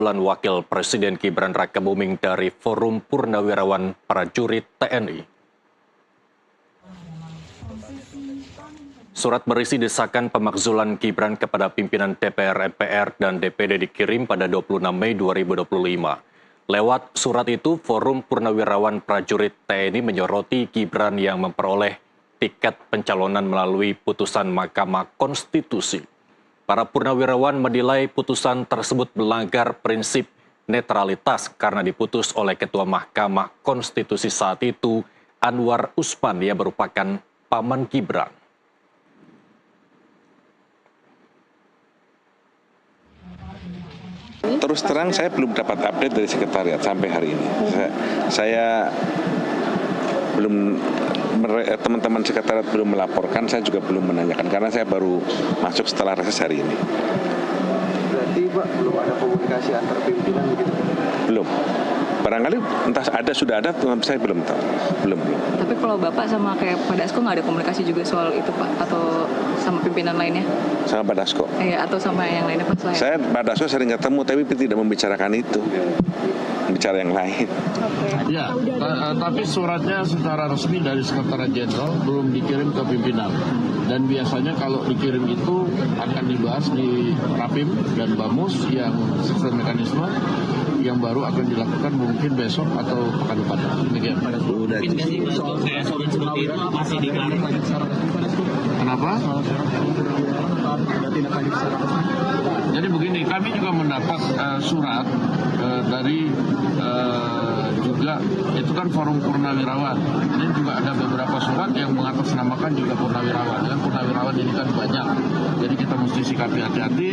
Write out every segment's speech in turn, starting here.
Bulan Wakil Presiden Gibran Rakabuming dari Forum Purnawirawan Prajurit TNI. Surat berisi desakan pemakzulan Gibran kepada pimpinan DPR, MPR, dan DPD dikirim pada 26 Mei 2025. Lewat surat itu, Forum Purnawirawan Prajurit TNI menyoroti Gibran yang memperoleh tiket pencalonan melalui putusan Mahkamah Konstitusi. Para purnawirawan menilai putusan tersebut melanggar prinsip netralitas karena diputus oleh Ketua Mahkamah Konstitusi saat itu, Anwar Usman, yang merupakan paman Gibran. Terus terang saya belum dapat update dari sekretariat sampai hari ini. Saya belum, teman-teman sekretariat belum melaporkan, saya juga belum menanyakan karena saya baru masuk setelah reses hari ini. Berarti Pak belum ada komunikasi antar pimpinan begitu? Belum. Barangkali entah ada sudah ada, tapi saya belum tahu. Belum. Tapi kalau Bapak sama kayak Pak Dasko nggak ada komunikasi juga soal itu Pak? Atau sama pimpinan lainnya? Sama Pak Dasko? Iya, atau sama yang lainnya Pak? Saya Pak Dasko sering ketemu tapi tidak membicarakan itu. Bicara yang lain. Ya, tapi suratnya secara resmi dari Sekretariat Jenderal belum dikirim ke pimpinan. Dan biasanya kalau dikirim itu akan dibahas di Rapim dan Bamus yang sesuai mekanisme yang baru akan dilakukan mungkin besok atau pekan depan. Demikian. Kenapa? Jadi begini, kami juga mendapat surat dari juga itu kan Forum Purnawirawan. Ini juga ada beberapa surat yang mengatasnamakan juga purnawirawan. Dan purnawirawan ini kan banyak. Jadi kita mesti sikapi hati-hati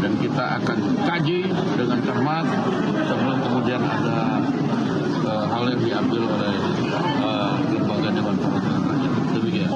dan kita akan kaji dengan cermat sebelum kemudian ada hal yang diambil oleh lembaga Dewan Perwakilan Rakyat. Demikian.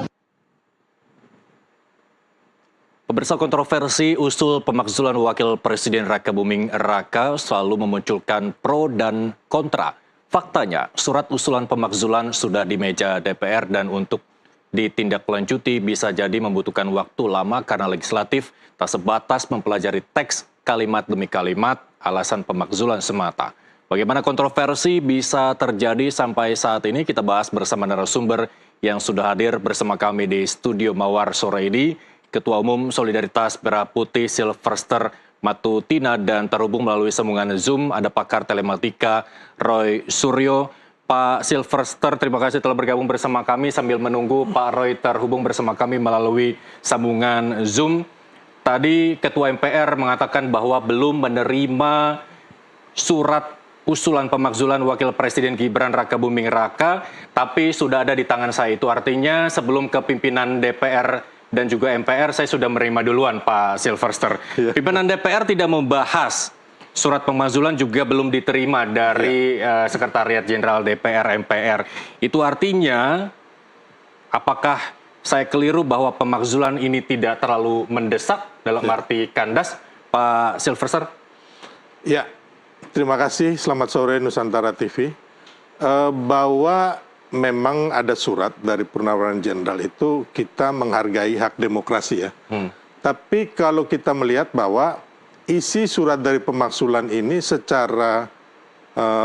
Pemirsa, kontroversi usul pemakzulan Wakil Presiden Rakabuming Raka selalu memunculkan pro dan kontra. Faktanya, surat usulan pemakzulan sudah di meja DPR dan untuk ditindaklanjuti bisa jadi membutuhkan waktu lama karena legislatif tak sebatas mempelajari teks kalimat demi kalimat, alasan pemakzulan semata. Bagaimana kontroversi bisa terjadi sampai saat ini, kita bahas bersama narasumber yang sudah hadir bersama kami di studio Mawar sore ini, Ketua Umum Solidaritas Merah Putih Silverster Matutina, dan terhubung melalui sambungan Zoom ada pakar telematika Roy Suryo. Pak Silverster, terima kasih telah bergabung bersama kami sambil menunggu Pak Roy terhubung bersama kami melalui sambungan Zoom. Tadi Ketua MPR mengatakan bahwa belum menerima surat usulan pemakzulan Wakil Presiden Gibran Rakabuming Raka, tapi sudah ada di tangan saya. Itu artinya sebelum ke pimpinan DPR dan juga MPR, saya sudah menerima duluan, Pak Silverster. Ya. Pimpinan DPR tidak membahas surat pemakzulan, juga belum diterima dari Sekretariat Jenderal DPR, MPR. Itu artinya, apakah saya keliru bahwa pemakzulan ini tidak terlalu mendesak dalam arti kandas, Pak Silverster? Ya, terima kasih. Selamat sore Nusantara TV. Bahwa memang ada surat dari Purnawirawan Jenderal itu, kita menghargai hak demokrasi ya. Tapi kalau kita melihat bahwa isi surat dari pemakzulan ini secara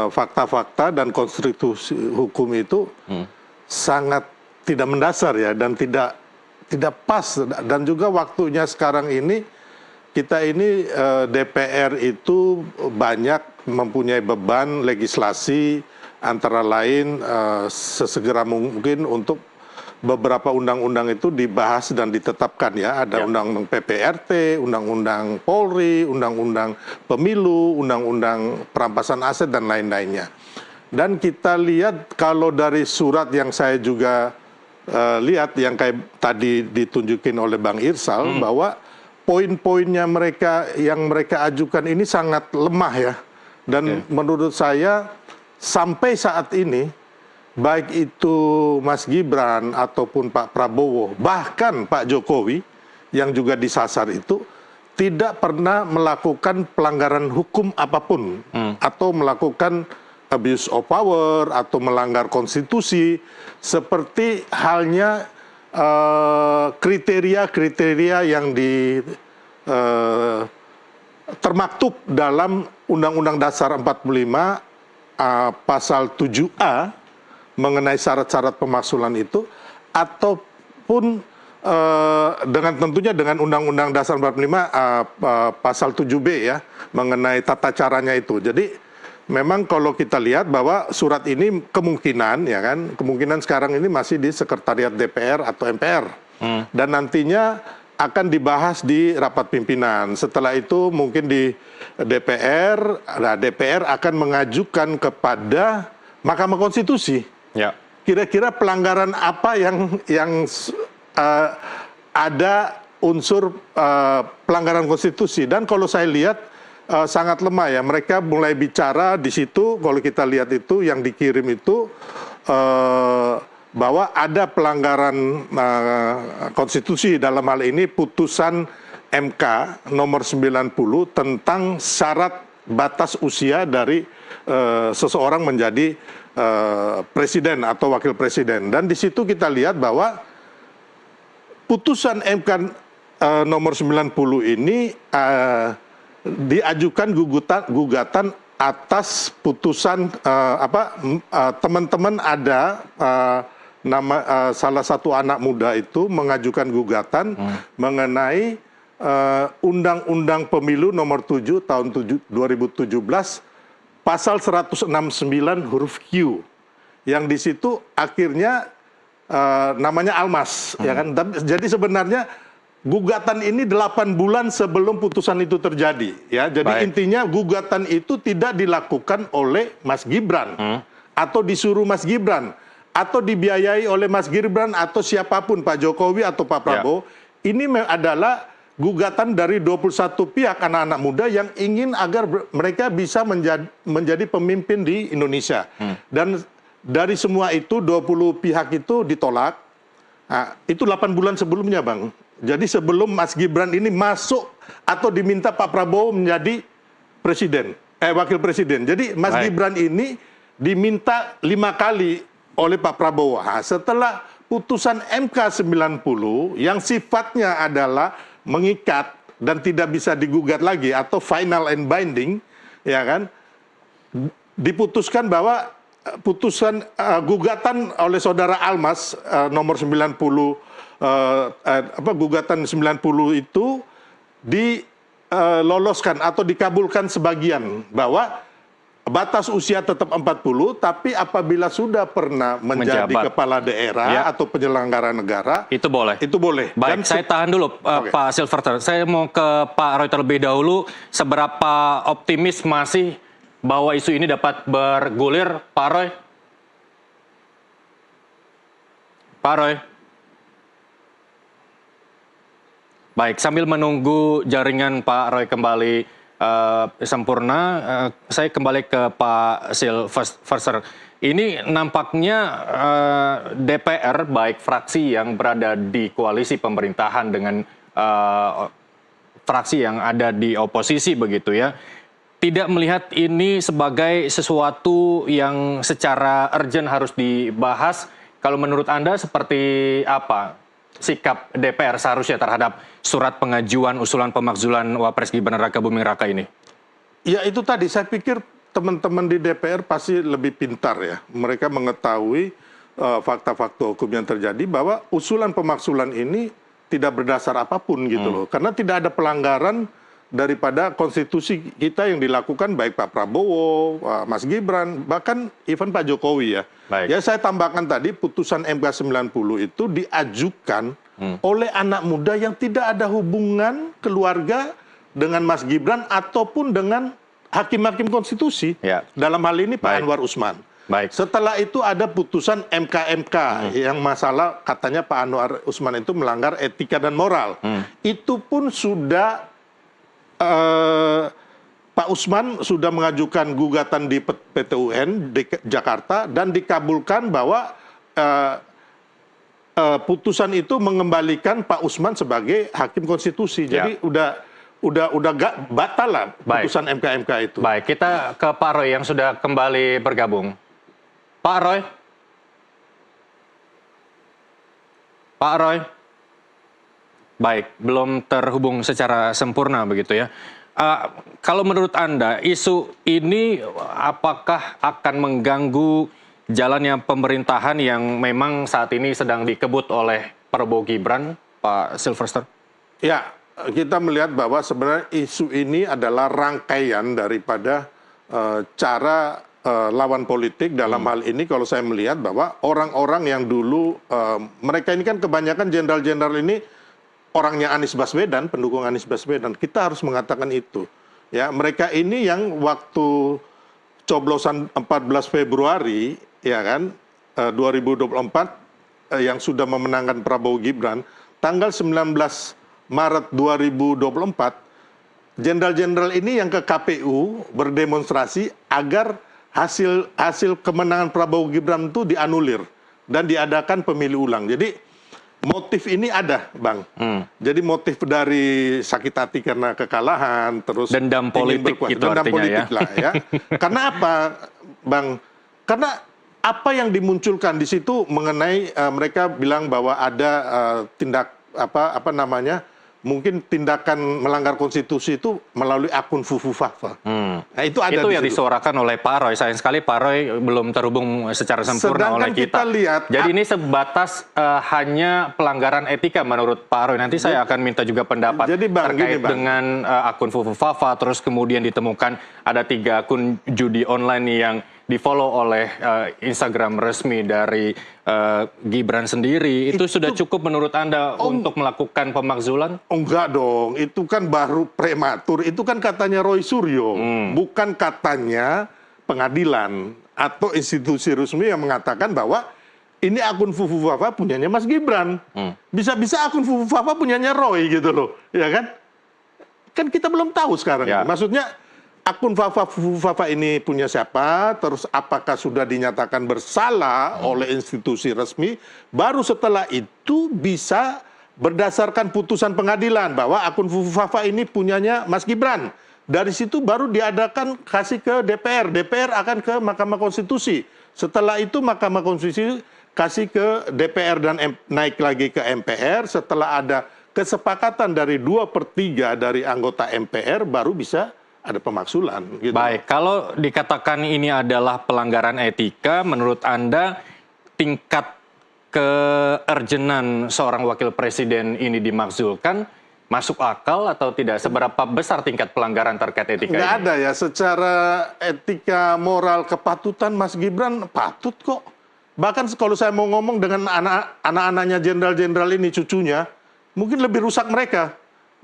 fakta-fakta dan konstruksi hukum itu sangat tidak mendasar ya, dan tidak pas, dan juga waktunya sekarang ini kita ini DPR itu banyak mempunyai beban legislasi, antara lain sesegera mungkin untuk beberapa undang-undang itu dibahas dan ditetapkan ya. Ada undang-undang PPRT, undang-undang Polri, undang-undang pemilu, undang-undang perampasan aset dan lain-lainnya. Dan kita lihat kalau dari surat yang saya juga lihat yang kayak tadi ditunjukin oleh Bang Irsal, bahwa poin-poinnya yang mereka ajukan ini sangat lemah ya. Dan menurut saya sampai saat ini, baik itu Mas Gibran ataupun Pak Prabowo, bahkan Pak Jokowi yang juga disasar itu, tidak pernah melakukan pelanggaran hukum apapun, atau melakukan abuse of power, atau melanggar konstitusi, seperti halnya kriteria-kriteria yang termaktub dalam Undang-Undang Dasar 45 pasal 7A mengenai syarat-syarat pemaksulan itu, ataupun dengan tentunya dengan Undang-Undang Dasar 45 pasal 7B ya mengenai tata caranya itu. Jadi memang kalau kita lihat bahwa surat ini kemungkinan ya kan, kemungkinan sekarang ini masih di Sekretariat DPR atau MPR. Dan nantinya akan dibahas di rapat pimpinan. Setelah itu mungkin di DPR, nah DPR akan mengajukan kepada Mahkamah Konstitusi. Ya. Kira-kira pelanggaran apa yang ada unsur pelanggaran konstitusi. Dan kalau saya lihat sangat lemah ya. Mereka mulai bicara di situ, kalau kita lihat itu yang dikirim itu bahwa ada pelanggaran konstitusi, dalam hal ini putusan MK nomor 90 tentang syarat batas usia dari seseorang menjadi presiden atau wakil presiden. Dan di situ kita lihat bahwa putusan MK nomor 90 ini diajukan gugatan atas putusan teman-teman ada salah satu anak muda itu mengajukan gugatan mengenai Undang-Undang Pemilu nomor 7 tahun 2017 pasal 169 huruf Q, yang di situ akhirnya namanya Almas, ya kan? Jadi sebenarnya gugatan ini 8 bulan sebelum putusan itu terjadi, ya. Jadi intinya gugatan itu tidak dilakukan oleh Mas Gibran atau disuruh Mas Gibran atau dibiayai oleh Mas Gibran atau siapapun, Pak Jokowi atau Pak Prabowo. Ini adalah gugatan dari 21 pihak anak-anak muda yang ingin agar mereka bisa menjadi pemimpin di Indonesia. Dan dari semua itu 20 pihak itu ditolak. Nah, itu 8 bulan sebelumnya, Bang. Jadi sebelum Mas Gibran ini masuk atau diminta Pak Prabowo menjadi presiden, wakil presiden. Jadi Mas Gibran ini diminta 5 kali oleh Pak Prabowo. Nah, setelah putusan MK 90 yang sifatnya adalah mengikat dan tidak bisa digugat lagi atau final and binding, ya kan, diputuskan bahwa putusan gugatan oleh saudara Almas nomor 90 gugatan 90 itu diloloskan atau dikabulkan sebagian, bahwa batas usia tetap 40, tapi apabila sudah pernah menjadi kepala daerah atau penyelenggara negara, itu boleh. Itu boleh. Baik, saya tahan dulu Pak Silverter. Saya mau ke Pak Roy terlebih dahulu. Seberapa optimis masih bahwa isu ini dapat bergulir, Pak Roy? Pak Roy? Baik, sambil menunggu jaringan Pak Roy kembali sempurna, saya kembali ke Pak Silverter. Ini nampaknya DPR, baik fraksi yang berada di koalisi pemerintahan dengan fraksi yang ada di oposisi begitu ya, tidak melihat ini sebagai sesuatu yang secara urgent harus dibahas. Kalau menurut Anda seperti apa sikap DPR seharusnya terhadap surat pengajuan usulan pemakzulan Wapres Gibran Rakabuming Raka ini? Ya itu tadi, saya pikir teman-teman di DPR pasti lebih pintar ya. Mereka mengetahui fakta-fakta hukum yang terjadi, bahwa usulan pemakzulan ini tidak berdasar apapun gitu loh. Karena tidak ada pelanggaran daripada konstitusi kita yang dilakukan, baik Pak Prabowo, Mas Gibran, bahkan even Pak Jokowi ya. Baik. Ya saya tambahkan tadi, putusan MK 90 itu diajukan oleh anak muda yang tidak ada hubungan keluarga dengan Mas Gibran ataupun dengan hakim-hakim konstitusi. Ya. Dalam hal ini Pak Anwar Usman. Baik. Setelah itu ada putusan MK yang masalah katanya Pak Anwar Usman itu melanggar etika dan moral. Itu pun sudah Pak Usman sudah mengajukan gugatan di PT UN di Jakarta dan dikabulkan, bahwa putusan itu mengembalikan Pak Usman sebagai hakim konstitusi. Jadi udah gak batal lah putusan MK itu. Baik, kita ke Pak Roy yang sudah kembali bergabung. Pak Roy? Pak Roy? Baik, belum terhubung secara sempurna begitu ya. Kalau menurut Anda, isu ini apakah akan mengganggu jalannya pemerintahan yang memang saat ini sedang dikebut oleh Prabowo Gibran, Pak Silverster? Ya, kita melihat bahwa sebenarnya isu ini adalah rangkaian daripada cara lawan politik dalam hal ini. Kalau saya melihat bahwa orang-orang yang dulu, mereka ini kan kebanyakan jenderal-jenderal ini orangnya Anies Baswedan, pendukung Anies Baswedan. Kita harus mengatakan itu. Ya, mereka ini yang waktu coblosan 14 Februari, ya kan, 2024, yang sudah memenangkan Prabowo Gibran, tanggal 19 Maret 2024, jenderal-jenderal ini yang ke KPU berdemonstrasi agar hasil kemenangan Prabowo Gibran itu dianulir dan diadakan pemilu ulang. Jadi motif ini ada, Bang. Jadi motif dari sakit hati karena kekalahan, terus dendam politik itu dendam artinya politik ya. lah ya. Karena apa, Bang? Karena apa yang dimunculkan di situ mengenai mereka bilang bahwa ada tindak apa namanya? Mungkin tindakan melanggar konstitusi itu melalui akun Fufu Fafa. Nah, itu ada itu di yang situ. disuarakan oleh Pak Roy. Sayang sekali Pak Roy belum terhubung secara sempurna Sedangkan oleh kita. lihat, Jadi ini sebatas hanya pelanggaran etika menurut Pak Roy. Nanti saya akan minta juga pendapat Jadi, Bang, terkait gini, Bang. dengan akun Fufu Fafa. Terus kemudian ditemukan ada 3 akun judi online yang di-follow oleh Instagram resmi dari Gibran sendiri. Itu sudah cukup menurut Anda untuk melakukan pemakzulan? enggak dong, itu kan baru prematur. Itu kan katanya Roy Suryo, bukan katanya pengadilan atau institusi resmi yang mengatakan bahwa ini akun Fufu Fafa punyanya Mas Gibran. Bisa-bisa akun Fufu Fafa punyanya Roy gitu loh, ya kan? Kan kita belum tahu sekarang. Ya. Maksudnya akun Fufu Fafa ini punya siapa, terus apakah sudah dinyatakan bersalah oleh institusi resmi, baru setelah itu bisa berdasarkan putusan pengadilan bahwa akun Fufu Fafa ini punyanya Mas Gibran. Dari situ baru diadakan kasih ke DPR. DPR akan ke Mahkamah Konstitusi. Setelah itu Mahkamah Konstitusi kasih ke DPR dan naik lagi ke MPR. Setelah ada kesepakatan dari 2/3 dari anggota MPR baru bisa ada pemaksulan. Gitu. Baik, kalau dikatakan ini adalah pelanggaran etika, menurut Anda tingkat ke-urgenan seorang wakil presiden ini dimakzulkan masuk akal atau tidak? Seberapa besar tingkat pelanggaran terkait etika Nggak ini? ada ya, secara etika moral kepatutan Mas Gibran patut kok. Bahkan kalau saya mau ngomong dengan anak-anaknya jenderal-jenderal ini, cucunya, mungkin lebih rusak mereka.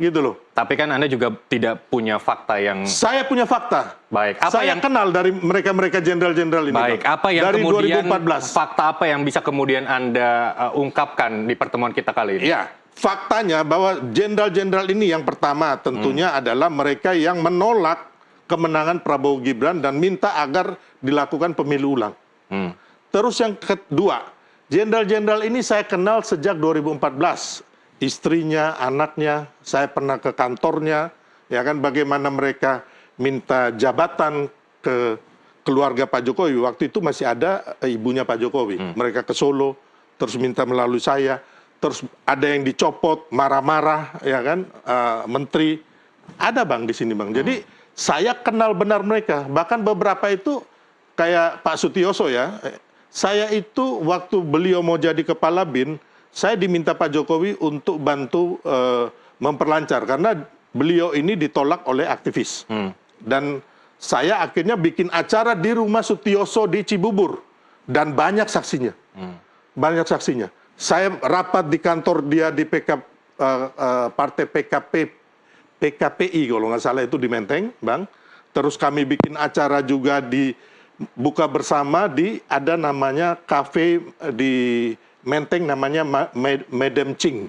Gitu loh. Tapi kan Anda juga tidak punya fakta yang... Saya punya fakta. Baik, apa saya yang kenal dari mereka-mereka jenderal-jenderal ini. Baik, Bang. apa yang dari kemudian 2014. fakta apa yang bisa kemudian Anda ungkapkan di pertemuan kita kali ini? Ya, faktanya bahwa jenderal-jenderal ini yang pertama tentunya adalah mereka yang menolak kemenangan Prabowo Gibran dan minta agar dilakukan pemilu ulang. Terus yang kedua, jenderal-jenderal ini saya kenal sejak 2014. Istrinya, anaknya, saya pernah ke kantornya, ya kan, bagaimana mereka minta jabatan ke keluarga Pak Jokowi. Waktu itu masih ada ibunya Pak Jokowi. Mereka ke Solo, terus minta melalui saya, terus ada yang dicopot, marah-marah, ya kan, menteri. Ada Bang di sini Bang. Jadi saya kenal benar mereka. Bahkan beberapa itu kayak Pak Sutioso ya. Saya itu waktu beliau mau jadi kepala BIN, saya diminta Pak Jokowi untuk bantu memperlancar karena beliau ini ditolak oleh aktivis. Dan saya akhirnya bikin acara di rumah Sutioso di Cibubur dan banyak saksinya. Banyak saksinya. Saya rapat di kantor dia di partai PKPI kalau nggak salah itu di Menteng, Bang. Terus kami bikin acara juga di buka bersama di ada namanya kafe di Menteng namanya Madam Ching.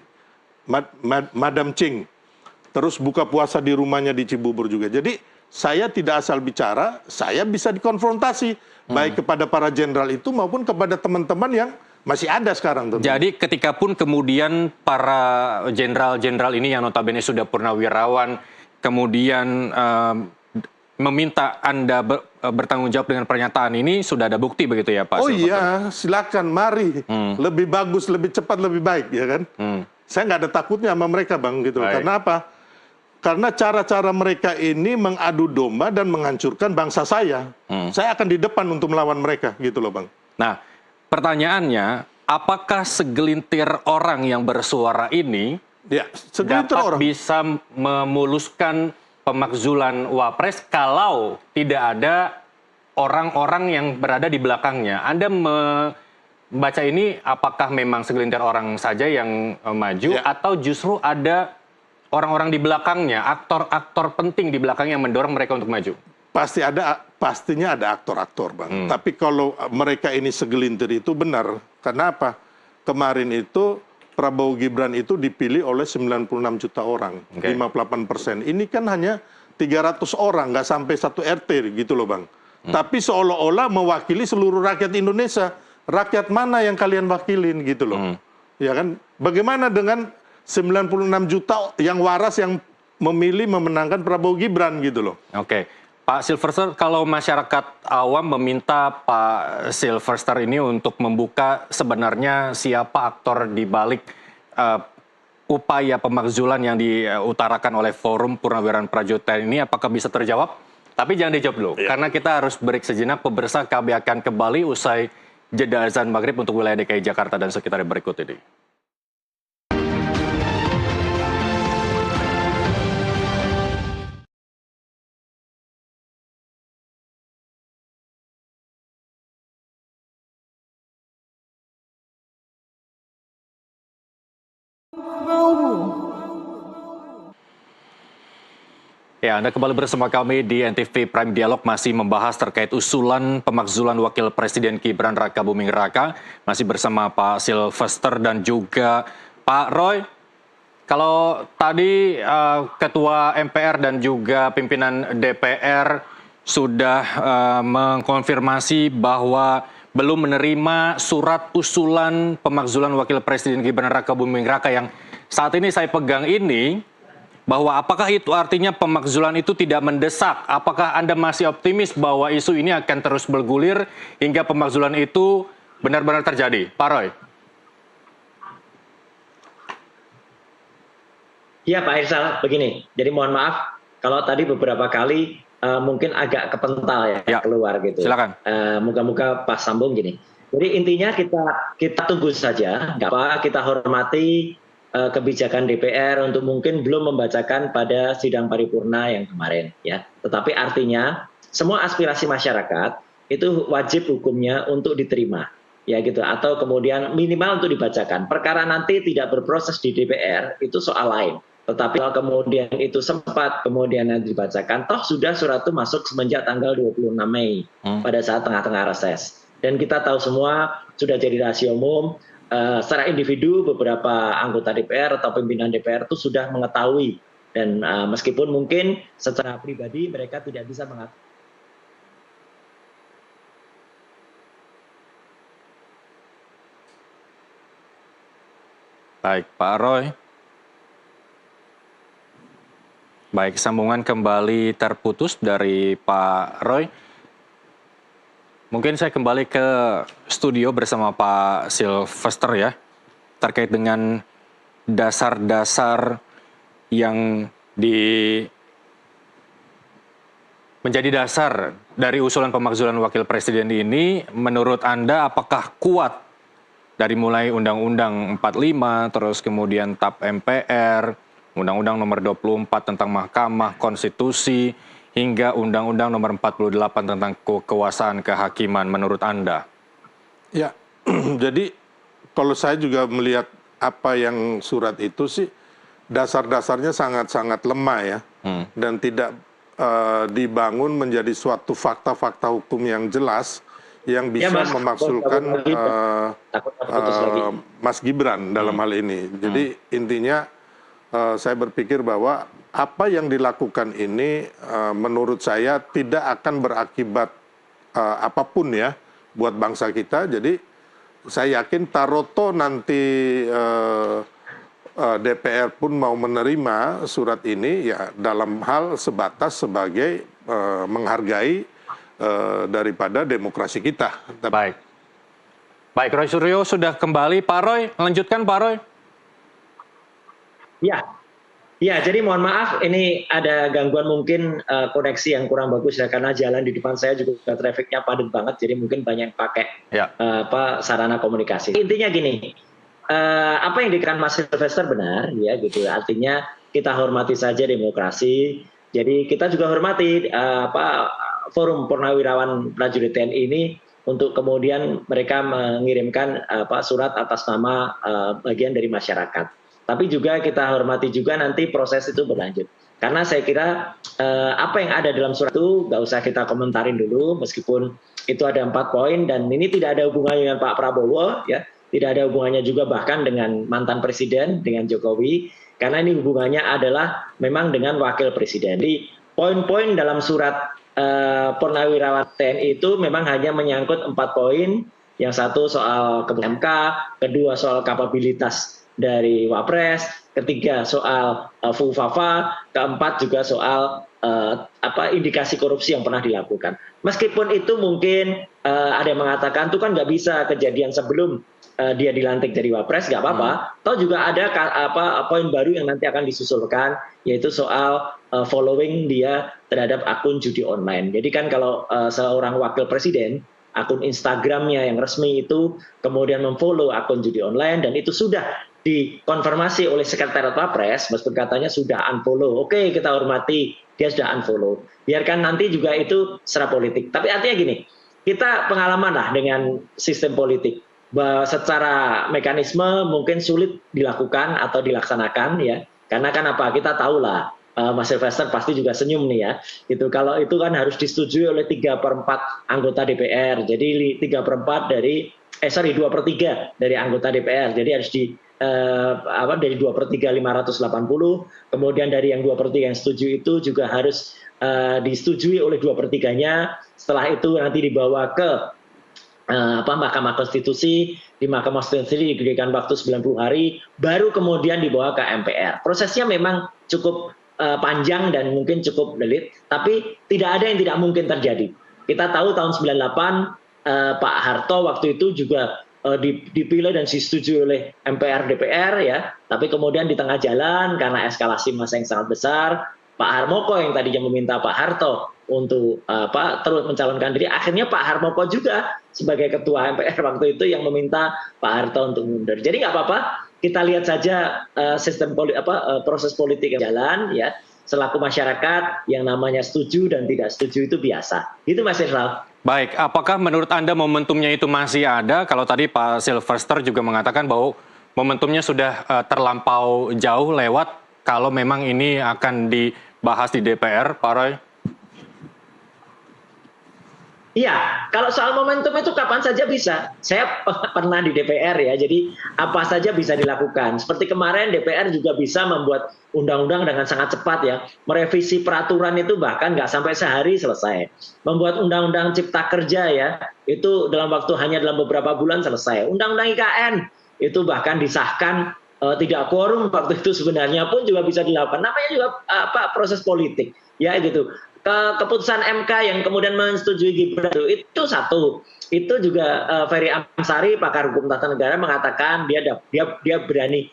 Madam Ching. Terus buka puasa di rumahnya di Cibubur juga. Jadi saya tidak asal bicara, saya bisa dikonfrontasi baik kepada para jenderal itu maupun kepada teman-teman yang masih ada sekarang. Tentu. Jadi ketika pun kemudian para jenderal-jenderal ini yang notabene sudah purnawirawan kemudian meminta Anda bertanggung jawab dengan pernyataan ini, sudah ada bukti begitu ya Pak? Oh iya, silakan, mari. Lebih bagus, lebih cepat, lebih baik, ya kan? Saya nggak ada takutnya sama mereka, Bang, gitu. Baik. Karena apa? Karena cara-cara mereka ini mengadu domba dan menghancurkan bangsa saya. Saya akan di depan untuk melawan mereka, gitu loh Bang. Nah, pertanyaannya, apakah segelintir orang yang bersuara ini Ya, segelintir dapat orang. bisa memuluskan pemakzulan Wapres kalau tidak ada orang-orang yang berada di belakangnya? Anda membaca ini apakah memang segelintir orang saja yang maju Ya. atau justru ada orang-orang di belakangnya, aktor-aktor penting di belakangnya yang mendorong mereka untuk maju? Pastinya ada aktor-aktor Bang. Tapi kalau mereka ini segelintir itu benar. Karena apa? Kemarin itu Prabowo Gibran itu dipilih oleh 96 juta orang, 58%. Ini kan hanya 300 orang, nggak sampai 1 RT gitu loh Bang. Tapi seolah-olah mewakili seluruh rakyat Indonesia. Rakyat mana yang kalian wakilin gitu loh. Ya kan? Bagaimana dengan 96 juta yang waras yang memilih memenangkan Prabowo Gibran gitu loh. Oke, Pak Silverster, kalau masyarakat awam meminta Pak Silverster ini untuk membuka sebenarnya siapa aktor di balik upaya pemakzulan yang diutarakan oleh Forum Purnawirawan Prajurit ini, apakah bisa terjawab? Tapi jangan dijawab dulu, karena kita harus break sejenak. Pemirsa, kami akan kembali usai jeda azan maghrib untuk wilayah DKI Jakarta dan sekitarnya berikut ini. Ya, Anda kembali bersama kami di NTV Prime Dialog, masih membahas terkait usulan pemakzulan Wakil Presiden Gibran Rakabuming Raka. Masih bersama Pak Silverster dan juga Pak Roy. Kalau tadi Ketua MPR dan juga pimpinan DPR sudah mengkonfirmasi bahwa belum menerima surat usulan pemakzulan Wakil Presiden Gibran Rakabuming Raka yang saat ini saya pegang ini, bahwa apakah itu artinya pemakzulan itu tidak mendesak? Apakah Anda masih optimis bahwa isu ini akan terus bergulir hingga pemakzulan itu benar-benar terjadi? Pak Roy. Iya Pak Irsal, begini. Jadi mohon maaf kalau tadi beberapa kali mungkin agak kepental ya keluar gitu. Silakan. Moga-moga pas sambung gini. Jadi intinya kita tunggu saja, nggak apa, kita hormati kebijakan DPR untuk mungkin belum membacakan pada sidang paripurna yang kemarin ya. Tetapi artinya semua aspirasi masyarakat itu wajib hukumnya untuk diterima ya gitu, atau kemudian minimal untuk dibacakan. Perkara nanti tidak berproses di DPR itu soal lain. Tetapi kalau kemudian itu sempat kemudian dibacakan, toh sudah surat itu masuk semenjak tanggal 26 Mei pada saat tengah-tengah reses. Dan kita tahu semua sudah jadi rahasia umum. Secara individu beberapa anggota DPR atau pimpinan DPR itu sudah mengetahui, dan meskipun mungkin secara pribadi mereka tidak bisa mengatakan. Baik, Pak Roy. Baik, sambungan kembali terputus dari Pak Roy. Mungkin saya kembali ke studio bersama Pak Silverster ya, terkait dengan dasar-dasar yang menjadi dasar dari usulan pemakzulan Wakil Presiden ini. Menurut Anda apakah kuat dari mulai Undang-Undang 45, terus kemudian TAP MPR, Undang-Undang Nomor 24 tentang Mahkamah Konstitusi, hingga Undang-Undang Nomor 48 tentang kekuasaan kehakiman menurut Anda? Ya, jadi kalau saya juga melihat apa yang surat itu sih, dasar-dasarnya sangat-sangat lemah ya, dan tidak dibangun menjadi suatu fakta-fakta hukum yang jelas yang bisa memaksulkan Mas Gibran dalam hal ini. Jadi intinya saya berpikir bahwa apa yang dilakukan ini menurut saya tidak akan berakibat apapun ya buat bangsa kita. Jadi saya yakin taroto nanti DPR pun mau menerima surat ini ya dalam hal sebatas sebagai menghargai daripada demokrasi kita. Baik. Baik, Roy Suryo sudah kembali. Pak Roy, lanjutkan Pak Roy. Ya, Ya, jadi mohon maaf ini ada gangguan mungkin koneksi yang kurang bagus ya karena jalan di depan saya juga trafiknya padat banget, jadi mungkin banyak yang pakai Ya. sarana komunikasi. Intinya gini, apa yang dikatakan Mas Sylvester benar ya gitu. Artinya kita hormati saja demokrasi. Jadi kita juga hormati Forum Purnawirawan Prajurit TNI ini untuk kemudian mereka mengirimkan surat atas nama bagian dari masyarakat. Tapi juga kita hormati juga nanti proses itu berlanjut. Karena saya kira apa yang ada dalam surat itu nggak usah kita komentarin dulu, meskipun itu ada 4 poin dan ini tidak ada hubungannya dengan Pak Prabowo, ya, tidak ada hubungannya juga bahkan dengan mantan presiden, dengan Jokowi, karena ini hubungannya adalah memang dengan wakil presiden. Jadi poin-poin dalam surat Purnawirawan TNI itu memang hanya menyangkut 4 poin. Yang satu soal keputusan MK, kedua soal kapabilitas dari Wapres, ketiga soal FUFAFA, keempat juga soal indikasi korupsi yang pernah dilakukan. Meskipun itu mungkin ada yang mengatakan itu kan nggak bisa kejadian sebelum dia dilantik jadi Wapres, nggak apa-apa. Atau juga ada poin baru yang nanti akan disusulkan, yaitu soal following dia terhadap akun judi online. Jadi kan kalau seorang wakil presiden, akun Instagramnya yang resmi itu kemudian memfollow akun judi online dan itu sudah dikonfirmasi oleh Sekretariat Wapres, meskipun katanya sudah unfollow. Oke, kita hormati, dia sudah unfollow. Biarkan nanti juga itu secara politik. Tapi artinya gini, kita pengalaman lah dengan sistem politik. Bahwa secara mekanisme mungkin sulit dilakukan atau dilaksanakan ya. Karena kan apa, kita tahu lah, Mas Sylvester pasti juga senyum nih ya. Gitu. Kalau itu kan harus disetujui oleh 3/4 anggota DPR. Jadi 3/4 dari 2/3 dari anggota DPR. Jadi harus dari 2/3 580, kemudian dari yang 2/3 yang setuju itu juga harus disetujui oleh 2/3-nya. Setelah itu nanti dibawa ke Mahkamah Konstitusi, di Mahkamah Konstitusi diberikan waktu 90 hari, baru kemudian dibawa ke MPR. Prosesnya memang cukup panjang dan mungkin cukup delit, tapi tidak ada yang tidak mungkin terjadi. Kita tahu tahun 98 Pak Harto waktu itu juga dipilih dan disetujui oleh MPR DPR ya, tapi kemudian di tengah jalan karena eskalasi massa yang sangat besar, Pak Harmoko yang tadinya meminta Pak Harto untuk terus mencalonkan diri, akhirnya Pak Harmoko juga sebagai ketua MPR waktu itu yang meminta Pak Harto untuk mundur. Jadi nggak apa-apa, kita lihat saja proses politik yang jalan ya. Selaku masyarakat yang namanya setuju dan tidak setuju itu biasa. Itu Mas Irfan. Baik, apakah menurut Anda momentumnya itu masih ada? Kalau tadi Pak Sylvester juga mengatakan bahwa momentumnya sudah terlampau jauh lewat kalau memang ini akan dibahas di DPR, Pak Roy? Iya, kalau soal momentum itu kapan saja bisa. Saya pernah di DPR ya, jadi apa saja bisa dilakukan. Seperti kemarin DPR juga bisa membuat undang-undang dengan sangat cepat ya. Merevisi peraturan itu bahkan nggak sampai sehari selesai. Membuat undang-undang cipta kerja ya, itu dalam waktu hanya dalam beberapa bulan selesai. Undang-undang IKN itu bahkan disahkan tidak quorum waktu itu sebenarnya pun juga bisa dilakukan. Namanya juga proses politik ya gitu. Keputusan MK yang kemudian menyetujui Gibran itu satu. Itu juga Ferry Amsari, pakar hukum tata negara, mengatakan dia berani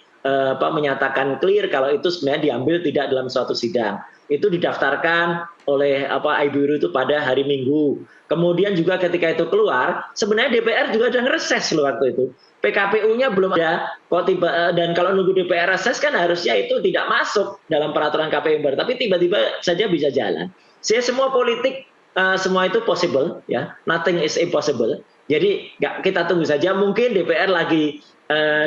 menyatakan clear kalau itu sebenarnya diambil tidak dalam suatu sidang. Itu didaftarkan oleh IBU itu pada hari Minggu. Kemudian juga ketika itu keluar, sebenarnya DPR juga sudah ngereses loh waktu itu. PKPU-nya belum ada, dan kalau nunggu DPR reses kan harusnya itu tidak masuk dalam peraturan KPU baru, tapi tiba-tiba saja bisa jalan. Semua politik, semua itu possible, ya. Nothing is impossible. Jadi kita tunggu saja. Mungkin DPR lagi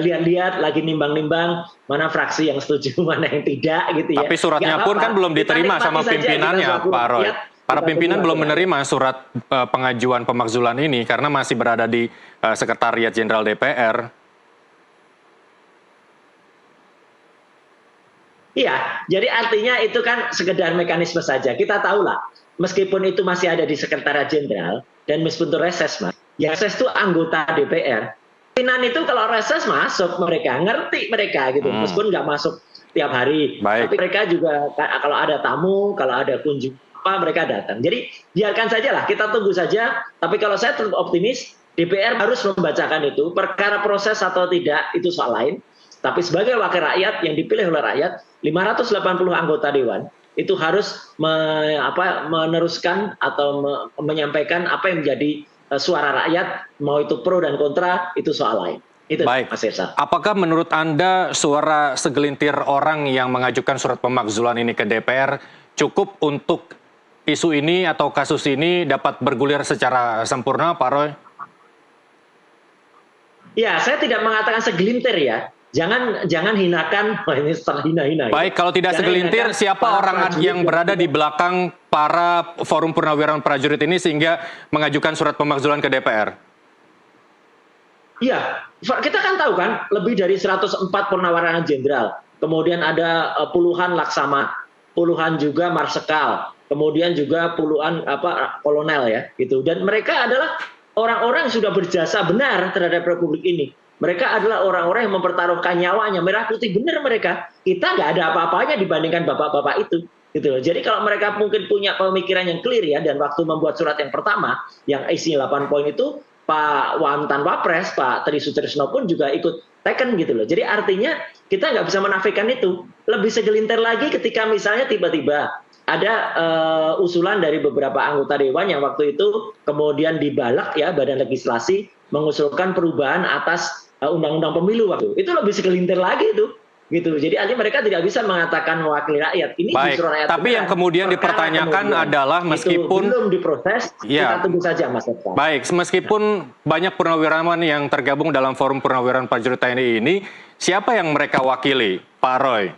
lihat-lihat, lagi nimbang-nimbang mana fraksi yang setuju, mana yang tidak, gitu ya. Tapi suratnya pun kan belum diterima sama pimpinannya, Pak Roy. Para pimpinan belum menerima surat pengajuan pemakzulan ini karena masih berada di Sekretariat Jenderal DPR. Iya, jadi artinya itu kan sekedar mekanisme saja. Kita tahu lah, meskipun itu masih ada di Sekretariat Jenderal dan meskipun itu reses, Mas, ya reses itu anggota DPR. Pimpinan itu kalau reses masuk mereka, ngerti mereka gitu, meskipun nggak masuk tiap hari. Baik. Tapi mereka juga kalau ada tamu, kalau ada kunjungan mereka datang. Jadi biarkan saja lah, kita tunggu saja. Tapi kalau saya tetap optimis, DPR harus membacakan itu. Perkara proses atau tidak itu soal lain. Tapi sebagai wakil rakyat yang dipilih oleh rakyat, 580 anggota dewan itu harus meneruskan atau menyampaikan apa yang menjadi suara rakyat, mau itu pro dan kontra, itu soal lain. Itu, Baik, Mas Irsa. apakah menurut Anda suara segelintir orang yang mengajukan surat pemakzulan ini ke DPR cukup untuk isu ini atau kasus ini dapat bergulir secara sempurna, Pak Roy? Ya, saya tidak mengatakan segelintir ya. Jangan hinakan, ini setelah hina-hina. Baik, kalau tidak segelintir, siapa orang yang berada di belakang para forum purnawirawan prajurit ini sehingga mengajukan surat pemakzulan ke DPR? Iya, kita kan tahu kan, lebih dari 104 purnawirawan jenderal. Kemudian ada puluhan laksamana, puluhan juga marsekal, kemudian juga puluhan kolonel ya, gitu. Dan mereka adalah orang-orang yang sudah berjasa benar terhadap Republik ini. Mereka adalah orang-orang yang mempertaruhkan nyawanya, merah putih benar mereka. Kita nggak ada apa-apanya dibandingkan bapak-bapak itu. Gitu loh. Jadi kalau mereka mungkin punya pemikiran yang clear ya, dan waktu membuat surat yang pertama, yang isinya 8 poin itu, Pak Mantan Wapres, Pak Tri Sutrisno pun juga ikut taken gitu loh. Jadi artinya kita nggak bisa menafikan itu. Lebih segelintir lagi ketika misalnya tiba-tiba ada usulan dari beberapa anggota dewan yang waktu itu kemudian dibalak ya Badan Legislasi mengusulkan perubahan atas undang-undang pemilu waktu itu lebih segelintir lagi itu gitu. Jadi artinya mereka tidak bisa mengatakan mewakili rakyat. Ini baik, justru rakyat. tapi yang kemudian dipertanyakan adalah meskipun belum diproses, ya, kita tunggu saja Mas Eka. Baik, meskipun banyak purnawirawan yang tergabung dalam forum purnawirawan prajurit TNI ini, siapa yang mereka wakili, Pak Roy?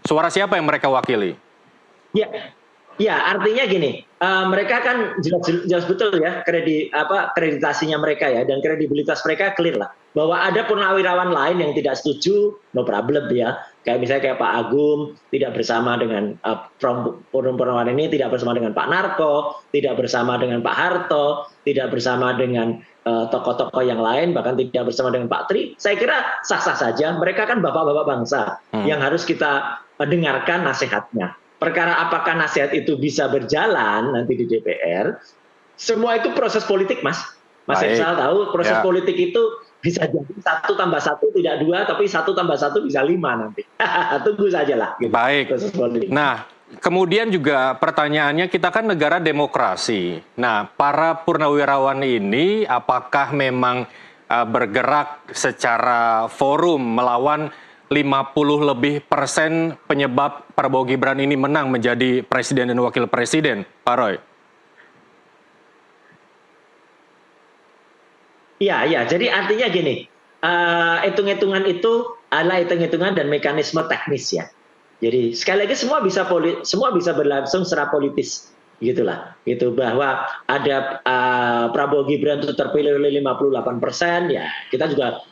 Suara siapa yang mereka wakili? Ya, artinya gini, mereka kan jelas betul ya kreditasinya mereka ya, dan kredibilitas mereka clear lah bahwa ada purnawirawan lain yang tidak setuju, no problem ya, kayak misalnya kayak Pak Agung tidak bersama dengan forum purnawirawan ini, tidak bersama dengan Pak Narko, tidak bersama dengan Pak Harto, tidak bersama dengan tokoh-tokoh yang lain, bahkan tidak bersama dengan Pak Tri. Saya kira sah-sah saja, mereka kan bapak-bapak bangsa yang harus kita dengarkan nasihatnya. Perkara apakah nasihat itu bisa berjalan nanti di DPR, semua itu proses politik, Mas. Mas Irsal tahu proses politik itu bisa jadi 1 tambah 1 tidak 2, tapi 1 tambah 1 bisa 5 nanti. Tunggu saja lah. Gitu, baik. Nah, kemudian juga pertanyaannya, kita kan negara demokrasi. Nah, para purnawirawan ini apakah memang bergerak secara forum melawan 50% lebih penyebab Prabowo Gibran ini menang menjadi presiden dan wakil presiden, Pak Roy? Iya, jadi artinya gini, hitung-hitungan itu adalah hitung-hitungan dan mekanisme teknis ya. Jadi sekali lagi semua bisa berlangsung secara politis, gitulah, gitu bahwa ada Prabowo Gibran itu terpilih oleh 58%, ya kita juga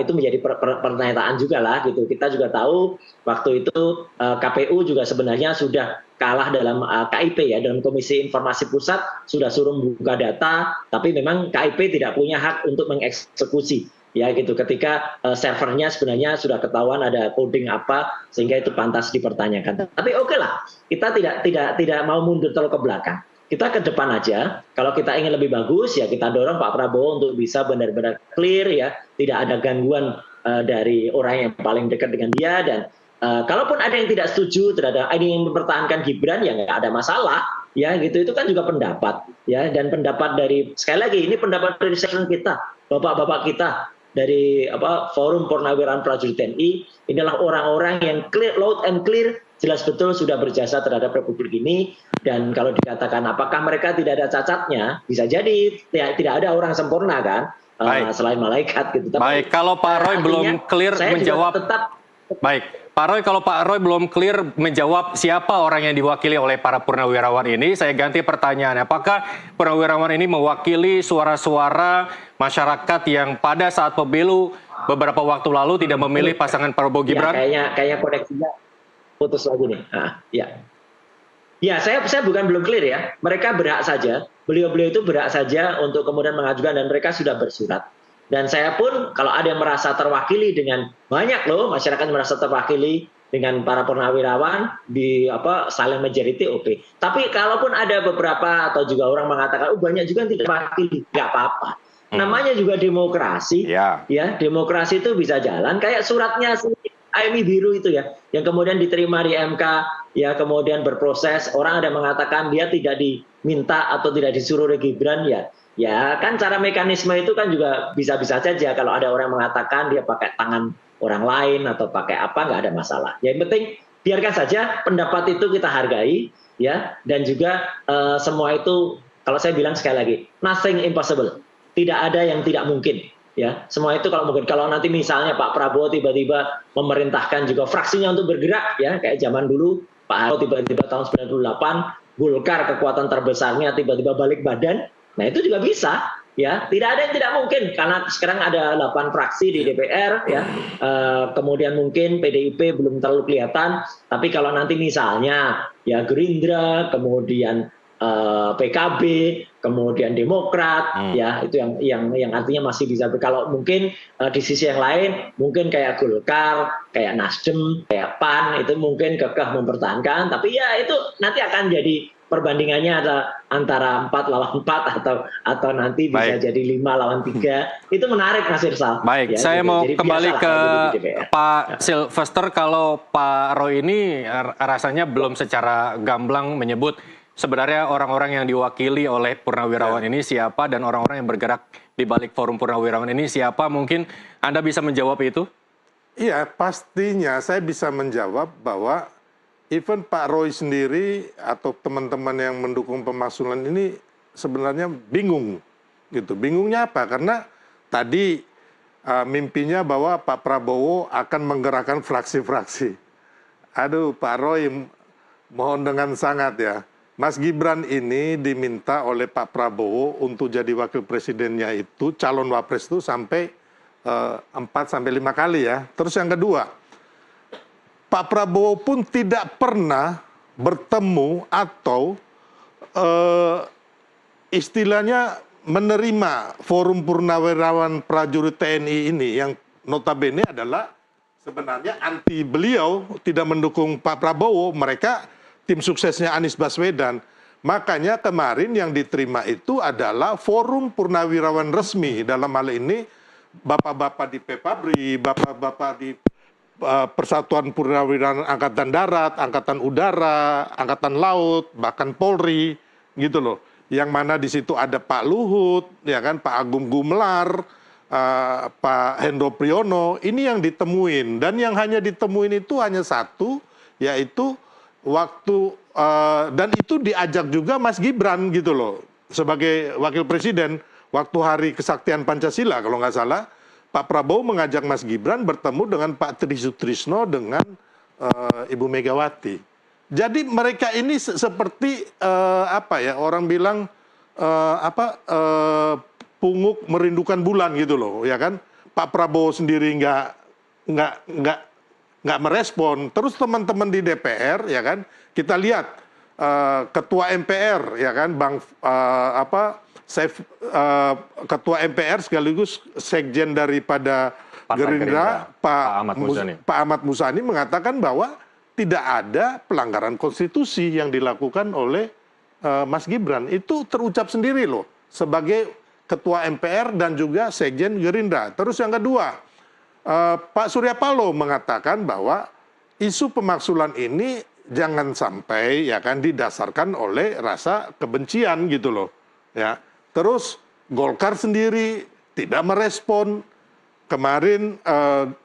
itu menjadi pernyataan juga lah gitu. Kita juga tahu waktu itu KPU juga sebenarnya sudah kalah dalam KIP ya, dalam Komisi Informasi Pusat sudah suruh membuka data, tapi memang KIP tidak punya hak untuk mengeksekusi ya gitu. Ketika servernya sebenarnya sudah ketahuan ada coding apa sehingga itu pantas dipertanyakan. Tapi oke lah, kita tidak mau mundur terlalu ke belakang. Kita ke depan aja, kalau kita ingin lebih bagus ya kita dorong Pak Prabowo untuk bisa benar-benar clear ya, tidak ada gangguan dari orang yang paling dekat dengan dia, dan kalaupun ada yang tidak setuju terhadap ini yang mempertahankan Gibran ya nggak ada masalah ya gitu, itu kan juga pendapat ya, dan pendapat dari sekali lagi ini pendapat dari section kita, bapak-bapak kita dari Forum Purnawirawan Prajurit TNI, inilah orang-orang yang clear, loud and clear, jelas betul sudah berjasa terhadap Republik ini. Dan kalau dikatakan apakah mereka tidak ada cacatnya, bisa jadi tidak ada orang sempurna kan, selain malaikat gitu. Tapi, baik, kalau Pak Roy belum clear menjawab, baik, Pak Roy, kalau Pak Roy belum clear menjawab siapa orang yang diwakili oleh para purnawirawan ini, saya ganti pertanyaan. Apakah purnawirawan ini mewakili suara-suara masyarakat yang pada saat pemilu beberapa waktu lalu tidak memilih pasangan Prabowo Gibran? Ya, kayaknya koneksinya putus lagi nih. Ya, saya belum clear ya. Mereka berhak saja, beliau-beliau itu berhak saja untuk kemudian mengajukan, dan mereka sudah bersurat. Dan saya pun kalau ada yang merasa terwakili dengan banyak loh, masyarakat merasa terwakili dengan para purnawirawan di silent majority, oke. Tapi kalaupun ada beberapa atau juga orang mengatakan banyak juga yang tidak terwakili, nggak apa-apa. Namanya juga demokrasi. Ya. Ya, demokrasi itu bisa jalan kayak suratnya si AMI Biru itu ya, yang kemudian diterima di MK, ya kemudian berproses. Orang ada mengatakan dia tidak diminta atau tidak disuruh oleh Gibran, ya. Ya kan cara mekanisme itu kan juga bisa-bisa saja kalau ada orang mengatakan dia pakai tangan orang lain atau pakai apa, nggak ada masalah. Yang penting biarkan saja pendapat itu kita hargai, ya. Dan juga semua itu, kalau saya bilang sekali lagi, nothing impossible. Tidak ada yang tidak mungkin. Ya, semua itu kalau mungkin, kalau nanti misalnya Pak Prabowo tiba-tiba memerintahkan juga fraksinya untuk bergerak, ya kayak zaman dulu Pak Harto tiba-tiba tahun 98 Golkar kekuatan terbesarnya tiba-tiba balik badan, nah itu juga bisa, ya. Tidak ada yang tidak mungkin karena sekarang ada 8 fraksi di DPR, ya. Kemudian mungkin PDIP belum terlalu kelihatan, tapi kalau nanti misalnya ya Gerindra, kemudian PKB, kemudian Demokrat, ya itu yang artinya masih bisa. Kalau mungkin di sisi yang lain, mungkin kayak Golkar, kayak Nasdem, kayak PAN itu mungkin kekeh mempertahankan, tapi ya itu nanti akan jadi perbandingannya antara 4 lawan 4 atau nanti bisa jadi 5 lawan 3. Itu menarik, Mas Irsal. Baik, ya, saya mau kembali ke Pak ya. Silvester. Kalau Pak Roy ini rasanya belum secara gamblang menyebut sebenarnya orang-orang yang diwakili oleh Purnawirawan ini siapa dan orang-orang yang bergerak di balik Forum Purnawirawan ini siapa? Mungkin Anda bisa menjawab itu? Iya, pastinya saya bisa menjawab bahwa even Pak Roy sendiri atau teman-teman yang mendukung pemakzulan ini sebenarnya bingung. Gitu. Bingungnya apa? Karena tadi mimpinya bahwa Pak Prabowo akan menggerakkan fraksi-fraksi. Aduh, Pak Roy, mohon dengan sangat ya. Mas Gibran ini diminta oleh Pak Prabowo untuk jadi wakil presidennya itu, calon wapres itu sampai 4-5 kali ya. Terus yang kedua, Pak Prabowo pun tidak pernah bertemu atau istilahnya menerima Forum Purnawirawan Prajurit TNI ini yang notabene adalah sebenarnya anti beliau, tidak mendukung Pak Prabowo. Mereka tim suksesnya Anies Baswedan. Makanya kemarin yang diterima itu adalah Forum Purnawirawan resmi. Dalam hal ini bapak-bapak di Pepabri, bapak-bapak di Persatuan Purnawirawan Angkatan Darat, Angkatan Udara, Angkatan Laut, bahkan Polri, gitu loh. Yang mana di situ ada Pak Luhut, ya kan, Pak Agung Gumelar, Pak Hendro Priyono. Ini yang ditemuin, dan yang hanya ditemuin itu hanya satu, yaitu waktu dan itu diajak juga Mas Gibran gitu loh sebagai wakil presiden waktu hari kesaktian Pancasila kalau nggak salah, Pak Prabowo mengajak Mas Gibran bertemu dengan Pak Tri Sutrisno dengan Ibu Megawati. Jadi mereka ini seperti apa ya, orang bilang punguk merindukan bulan gitu loh, ya kan. Pak Prabowo sendiri nggak merespon. Terus teman-teman di DPR, ya kan, kita lihat ketua MPR, ya kan, ketua MPR sekaligus sekjen daripada Gerindra, Pak Ahmad Muzani mengatakan bahwa tidak ada pelanggaran konstitusi yang dilakukan oleh Mas Gibran. Itu terucap sendiri loh sebagai ketua MPR dan juga sekjen Gerindra. Terus yang kedua, Pak Surya Paloh mengatakan bahwa isu pemakzulan ini jangan sampai ya kan didasarkan oleh rasa kebencian gitu loh. Ya. Terus Golkar sendiri tidak merespon. Kemarin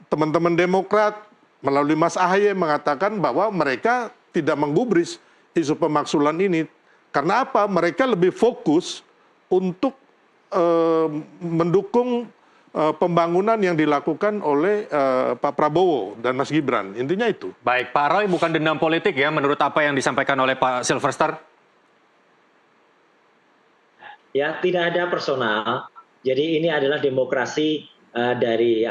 teman-teman Demokrat melalui Mas Ahaye mengatakan bahwa mereka tidak menggubris isu pemakzulan ini. Karena apa? Mereka lebih fokus untuk mendukung pembangunan yang dilakukan oleh Pak Prabowo dan Mas Gibran. Intinya itu. Baik, Pak Roy, bukan dendam politik ya menurut apa yang disampaikan oleh Pak Silvester? Ya, tidak ada personal. Jadi ini adalah demokrasi dari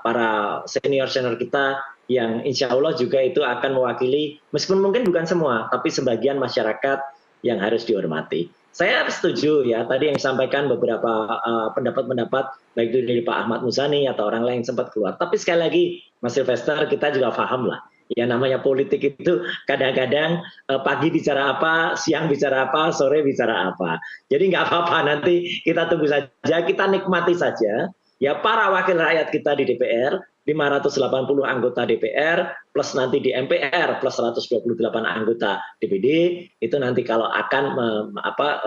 para senior-senior kita yang insya Allah juga itu akan mewakili, meskipun mungkin bukan semua, tapi sebagian masyarakat yang harus dihormati. Saya setuju ya tadi yang disampaikan beberapa pendapat-pendapat baik itu dari Pak Ahmad Muzani atau orang lain yang sempat keluar. Tapi sekali lagi Mas Silvester, kita juga paham lah Ya namanya politik itu kadang-kadang pagi bicara apa, siang bicara apa, sore bicara apa. Jadi nggak apa-apa, nanti kita tunggu saja, kita nikmati saja. Ya para wakil rakyat kita di DPR, 580 anggota DPR, plus nanti di MPR, plus 128 anggota DPD, itu nanti kalau akan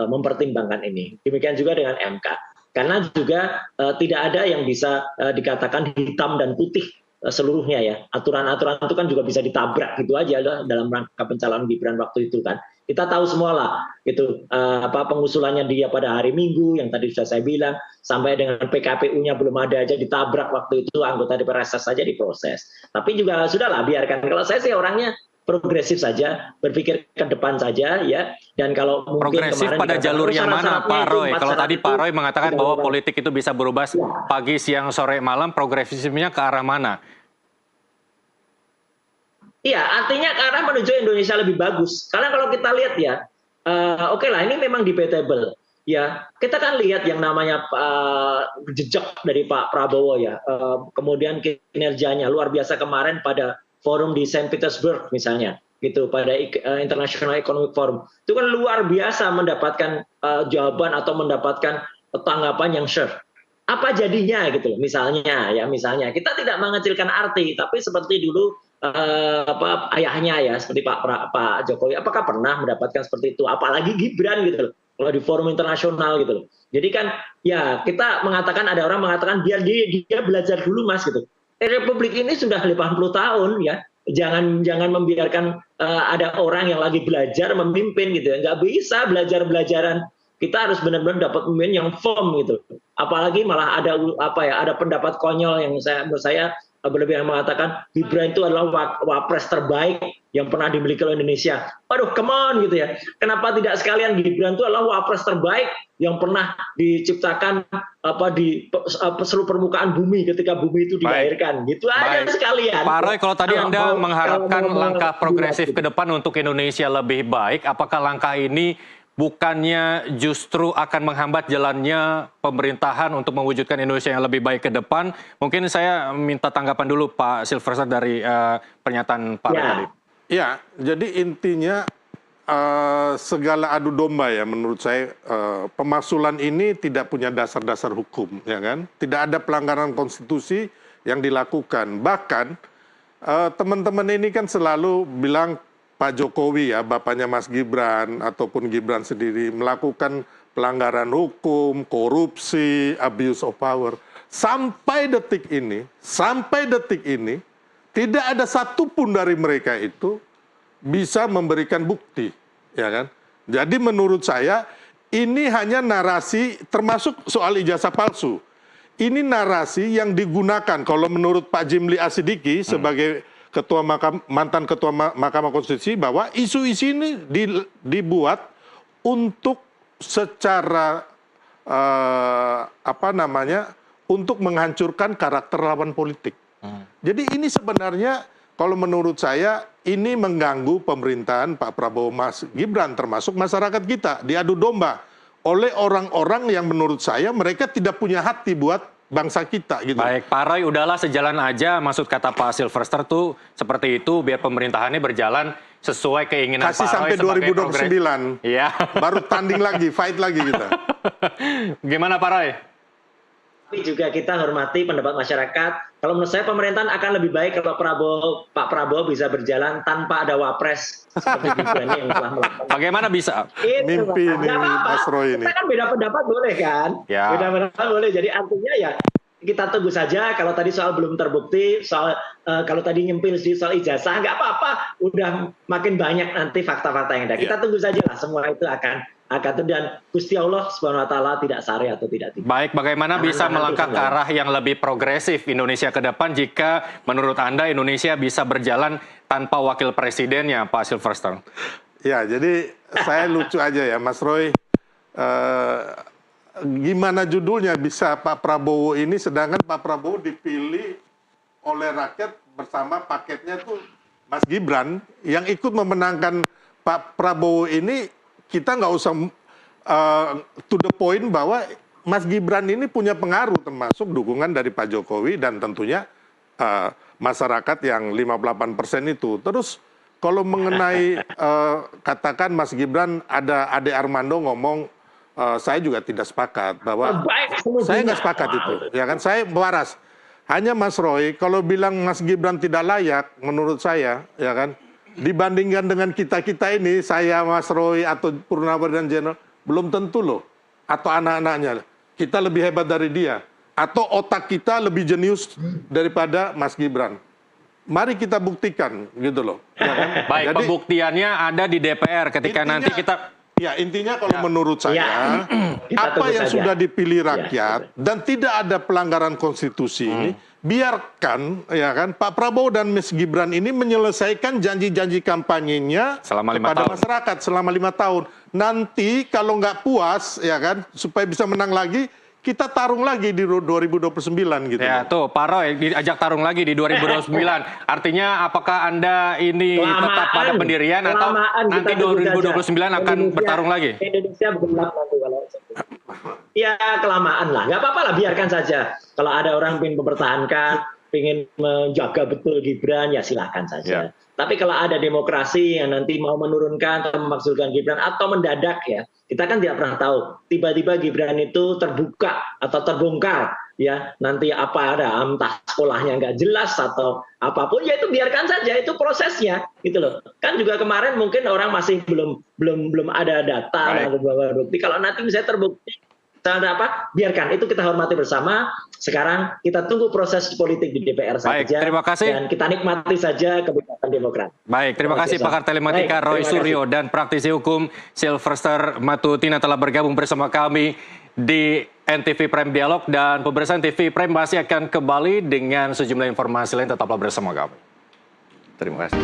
mempertimbangkan ini. Demikian juga dengan MK. Karena juga tidak ada yang bisa dikatakan hitam dan putih seluruhnya ya. Aturan-aturan itu kan juga bisa ditabrak gitu aja dalam rangka pencalonan Gibran waktu itu kan. Kita tahu semua lah gitu pengusulannya dia pada hari Minggu yang tadi sudah saya bilang, sampai dengan PKPU-nya belum ada aja ditabrak waktu itu, anggota DPR saja diproses. Tapi juga sudahlah, biarkan. Kalau saya sih orangnya progresif saja, berpikir ke depan saja ya. Dan kalau mungkin progresif pada jalur yang mana, Pak Roy? Kalau tadi Pak Roy mengatakan bahwa politik itu bisa berubah pagi, siang, sore, malam, progresifnya ke arah mana? Iya, artinya ke arah menuju Indonesia lebih bagus. Karena kalau kita lihat ya, oke lah, ini memang debatable. Ya, kita kan lihat yang namanya jejak dari Pak Prabowo ya, kemudian kinerjanya luar biasa kemarin pada forum di Saint Petersburg misalnya, gitu, pada International Economic Forum. Itu kan luar biasa mendapatkan jawaban atau mendapatkan tanggapan yang sure. Apa jadinya gitu loh, misalnya kita tidak mengecilkan arti, tapi seperti dulu ayahnya ya, seperti Pak Jokowi, apakah pernah mendapatkan seperti itu? Apalagi Gibran gitu loh, kalau di forum internasional gitu loh. Jadi kan ya kita mengatakan, ada orang mengatakan biar dia belajar dulu Mas gitu. Republik ini sudah 50 tahun ya. Jangan membiarkan ada orang yang lagi belajar memimpin gitu ya. Nggak bisa belajaran. Kita harus benar-benar dapat pemimpin yang firm gitu. Apalagi malah ada pendapat konyol yang menurut saya berlebihan mengatakan Gibran itu adalah wapres terbaik yang pernah dimiliki oleh Indonesia. Waduh, come on gitu ya. Kenapa tidak sekalian Gibran itu adalah wapres terbaik yang pernah diciptakan di seluruh permukaan bumi ketika bumi itu dilahirkan. Gitu aja sekalian. Pak Roy, kalau tadi Anda mengharapkan langkah progresif ke depan untuk Indonesia lebih baik, apakah langkah ini bukannya justru akan menghambat jalannya pemerintahan untuk mewujudkan Indonesia yang lebih baik ke depan? Mungkin saya minta tanggapan dulu Pak Silverster dari pernyataan Pak Roy tadi. Ya, jadi intinya segala adu domba ya menurut saya, pemaksulan ini tidak punya dasar-dasar hukum, ya kan? Tidak ada pelanggaran konstitusi yang dilakukan. Bahkan teman-teman ini kan selalu bilang Pak Jokowi ya, bapaknya Mas Gibran ataupun Gibran sendiri melakukan pelanggaran hukum, korupsi, abuse of power. Sampai detik ini, tidak ada satupun dari mereka itu bisa memberikan bukti, ya kan? Jadi menurut saya ini hanya narasi, termasuk soal ijazah palsu. Ini narasi yang digunakan kalau menurut Pak Jimli Asidiki sebagai mantan ketua Mahkamah Konstitusi, bahwa isu-isu ini dibuat untuk secara untuk menghancurkan karakter lawan politik. Jadi ini sebenarnya kalau menurut saya ini mengganggu pemerintahan Pak Prabowo, Mas Gibran, termasuk masyarakat kita diadu domba oleh orang-orang yang menurut saya mereka tidak punya hati buat bangsa kita gitu. Baik, Pak Roy, udahlah sejalan aja, maksud kata Pak Silverster tuh seperti itu, biar pemerintahannya berjalan sesuai keinginan kasih Pak Roy sampai 2029. Iya. Baru tanding lagi, fight lagi kita. Gimana Pak Roy? Tapi juga kita hormati pendapat masyarakat. Kalau menurut saya pemerintahan akan lebih baik kalau Pak Prabowo bisa berjalan tanpa ada wapres seperti Gibran yang telah melakukan. Bagaimana bisa? Mimpi ini Mas Roy ini. Kita kan beda pendapat boleh kan? Ya. Beda pendapat boleh. Jadi artinya ya kita tunggu saja. Kalau tadi soal belum terbukti, kalau tadi nyempil soal ijazah, nggak apa-apa. Udah makin banyak nanti fakta-fakta yang ada. Kita tunggu saja lah, semua itu akan dan Gusti Allah Subhanahu wa taala tidak sari atau tidak. Baik, bagaimana bisa melangkah ke arah yang lebih progresif Indonesia ke depan jika menurut Anda Indonesia bisa berjalan tanpa wakil presidennya, Pak Silverster? Ya, jadi saya lucu aja ya, Mas Roy. Gimana judulnya bisa Pak Prabowo ini, sedangkan Pak Prabowo dipilih oleh rakyat bersama paketnya tuh Mas Gibran yang ikut memenangkan Pak Prabowo ini. Kita nggak usah to the point bahwa Mas Gibran ini punya pengaruh, termasuk dukungan dari Pak Jokowi dan tentunya masyarakat yang 58% itu. Terus kalau mengenai katakan Mas Gibran, ada Ade Armando ngomong, saya juga tidak sepakat bahwa saya nggak sepakat itu, ya kan? Saya waras. Hanya Mas Roy, kalau bilang Mas Gibran tidak layak, menurut saya, ya kan, dibandingkan dengan kita ini, saya, Mas Roy atau Purnawirawan Jenderal, belum tentu loh, atau anak-anaknya, kita lebih hebat dari dia, atau otak kita lebih jenius daripada Mas Gibran. Mari kita buktikan, gitu loh. Ya kan? Baik, jadi, pembuktiannya ada di DPR ketika nanti kita... Ya, intinya kalau menurut saya, apa yang sudah dipilih rakyat dan tidak ada pelanggaran konstitusi ini, biarkan ya kan Pak Prabowo dan Mas Gibran ini menyelesaikan janji-janji kampanyenya kepada masyarakat selama 5 tahun. Nanti kalau nggak puas ya kan, supaya bisa menang lagi, kita tarung lagi di 2029 gitu. Ya, tuh Pak Roy diajak tarung lagi di 2029. Artinya apakah Anda ini tetap pada pendirian atau nanti 2029 akan bertarung lagi? Indonesia bergelap nanti kalau ya kelamaan lah. Nggak apa-apa lah, biarkan saja. Kalau ada orang ingin mempertahankan, ingin menjaga betul Gibran, ya silakan saja. Tapi kalau ada demokrasi yang nanti mau menurunkan atau memakzulkan Gibran atau mendadak ya, kita kan tidak pernah tahu. Tiba-tiba Gibran itu terbuka atau terbongkar ya, nanti apa ada entah sekolahnya nggak jelas atau apapun, ya itu biarkan saja, itu prosesnya gitu loh. Kan juga kemarin mungkin orang masih belum ada data atau bukti. Kalau nanti misalnya terbukti apa, biarkan itu, kita hormati bersama. Sekarang kita tunggu proses politik di DPR saja. Terima kasih. Dan kita nikmati saja kebijakan Demokrat. Baik, terima kasih pakar telematika Roy Suryo dan praktisi hukum Sylvester Matutina telah bergabung bersama kami di NTV Prime Dialog, dan pemirsa NTV Prime masih akan kembali dengan sejumlah informasi lain, tetaplah bersama kami. Terima kasih.